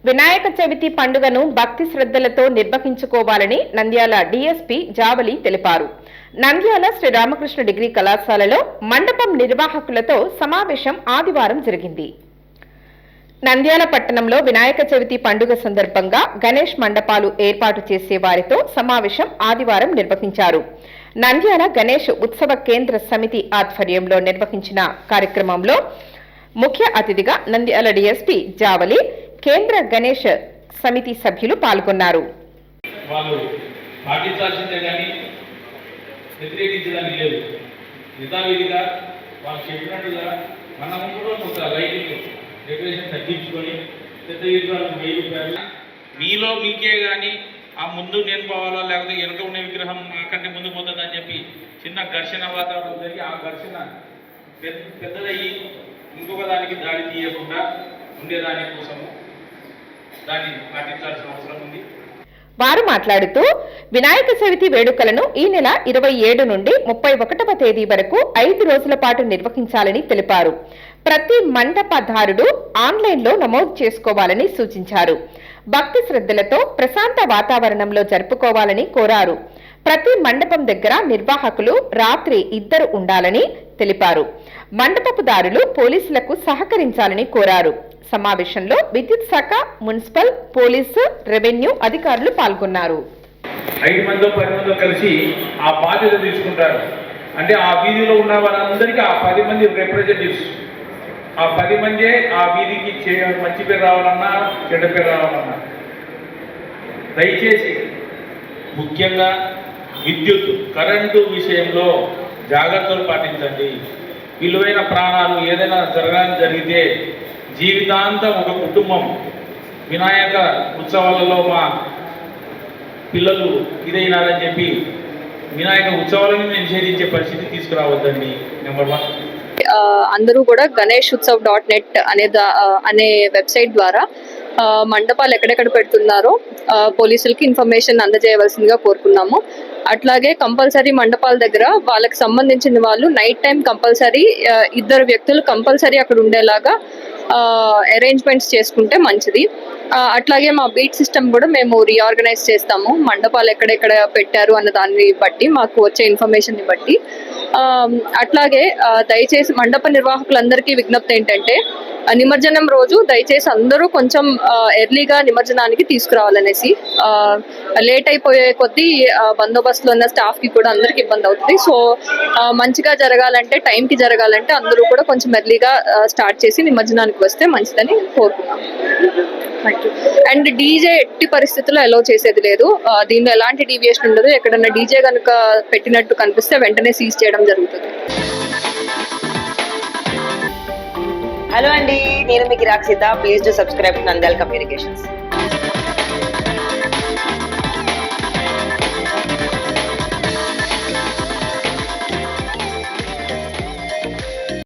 వినాయక చవితి పండుగను భక్తి శ్రద్ధలతో నిర్వహించుకోవాలని నంద్యాల డీఎస్పీ జావలి తెలిపారు. నంద్యాల శ్రీరామకృష్ణ డిగ్రీ కళాశాలలో మండపం నిర్వాహకులతో సమావేశం ఆదివారం జరిగింది. నంద్యాల పట్టణంలో వినాయక చవితి పండుగ సందర్భంగా గణేష్ మండపాలు ఏర్పాటు చేసే వారితో సమావేశం ఆదివారం నిర్వహించారు. నంద్యాల గణేష్ ఉత్సవ కేంద్ర సమితి ఆధ్వర్యంలో నిర్వహించిన కార్యక్రమంలో ముఖ్య అతిథిగా నంద్యాల డీఎస్పీ జావలి, కేంద్ర గణేష్ సమితి సభ్యులు పాల్గొన్నారు. వాళ్ళు పాటించాల్సిందే కానీ వ్యతిరేకించడానికి లేదు. యథావిధిగా వాళ్ళు చెప్పినట్టుగా మనం కూడా కొంత లైటింగ్ డెకరేషన్ తగ్గించుకొని పెద్ద విగ్రహాలకు 1000 రూపాయలు మీలో మీకే కానీ ఆ ముందు నేను పోవాలా లేకపోతే వెనక ఉన్న విగ్రహం నాకంటే ముందు పోతుందని చెప్పి చిన్న ఘర్షణ వాతావరణం జరిగి ఆ ఘర్షణ పెద్దదయ్యి ఇంకొక దానికి దాడి తీయకుండా ఉండేదాని కోసము దాన్ని పాటించాల్సిన అవసరం ఉంది. వారు మాట్లాడుతూ వినాయక చవితి వేడుకలను ఈ నెల 27 నుండి 31వ తేదీ వరకు 5 రోజుల పాటు నిర్వహించాలని తెలిపారు. ప్రతి మండపదారుడు ఆన్లైన్లో నమోదు చేసుకోవాలని సూచించారు. భక్తి శ్రద్ధలతో ప్రశాంత వాతావరణంలో జరుపుకోవాలని కోరారు. ప్రతి మండపం దగ్గర నిర్వాహకులు రాత్రి 2 ఉండాలని తెలిపారు. మండపపుదారులు పోలీసులకు సహకరించాలని కోరారు. సమావేశంలో విద్యుత్ శాఖ, మున్సిపల్, పోలీసు, రెవెన్యూ అధికారులు పాల్గొన్నారు. 5 మందో 10 మందో కలిసి ఆ బాధ్యత తీసుకుంటారు. అంటే ఆ వీధిలో ఉన్న వారందరికీ ఆ 10 మంది రిప్రజెంటేటివ్స్, ఆ 10 మందే ఆ వీధికి మంచి పేరు రావాలన్నా చెడ్డ పేరు రావాలన్నా దయచేసి ముఖ్యంగా విద్యుత్ కరెంటు విషయంలో జాగ్రత్తలు పాటించండి. విలువైన ప్రాణాలు ఏదైనా జరిగితే జీవితాంతం ఒక కుటుంబం వినాయక ఉత్సవాలలో మా పిల్లలు ఇదైనారని చెప్పి వినాయక ఉత్సవాలను నిషేధించే పరిస్థితి తీసుకురావద్దండి. నెంబర్ 1. అందరూ కూడా ganeshutsav.net అనే వెబ్సైట్ ద్వారా మండపాలు ఎక్కడెక్కడ పెడుతున్నారో పోలీసులకి ఇన్ఫర్మేషన్ అందజేయవలసిందిగా కోరుకున్నాము. అట్లాగే కంపల్సరీ మండపాల దగ్గర వాళ్ళకి సంబంధించిన వాళ్ళు నైట్ టైం కంపల్సరీ 2 వ్యక్తులు కంపల్సరీ అక్కడ ఉండేలాగా అరేంజ్మెంట్స్ చేసుకుంటే మంచిది. అట్లాగే మా బీట్ సిస్టమ్ కూడా మేము రీఆర్గనైజ్ చేస్తాము. మండపాలు ఎక్కడెక్కడ పెట్టారు అన్న దాన్ని బట్టి, మాకు వచ్చే ఇన్ఫర్మేషన్ని బట్టి. అట్లాగే దయచేసి మండప నిర్వాహకులందరికీ విజ్ఞప్తి ఏంటంటే, నిమజ్జనం రోజు దయచేసి అందరూ కొంచెం ఎర్లీగా నిమజ్జనానికి తీసుకురావాలనేసి. లేట్ అయిపోయే కొద్దీ బందోబస్తులో ఉన్న స్టాఫ్కి కూడా అందరికి ఇబ్బంది అవుతుంది. సో మంచిగా జరగాలంటే, టైంకి జరగాలంటే అందరూ కూడా కొంచెం ఎర్లీగా స్టార్ట్ చేసి నిమజ్జనానికి వస్తే మంచిదని కోరుకున్నాం. అండ్ డీజే ఎట్టి పరిస్థితుల్లో అలౌ చేసేది లేదు. దీనిలో ఎలాంటి డీవియేషన్ ఉండదు. ఎక్కడన్నా డీజే కనుక పెట్టినట్టు కనిపిస్తే వెంటనే సీజ్ చేయడం జరుగుతుంది. హలో అండి, నేను మీకు Rakshitha. Please do subscribe to Nandyal communications.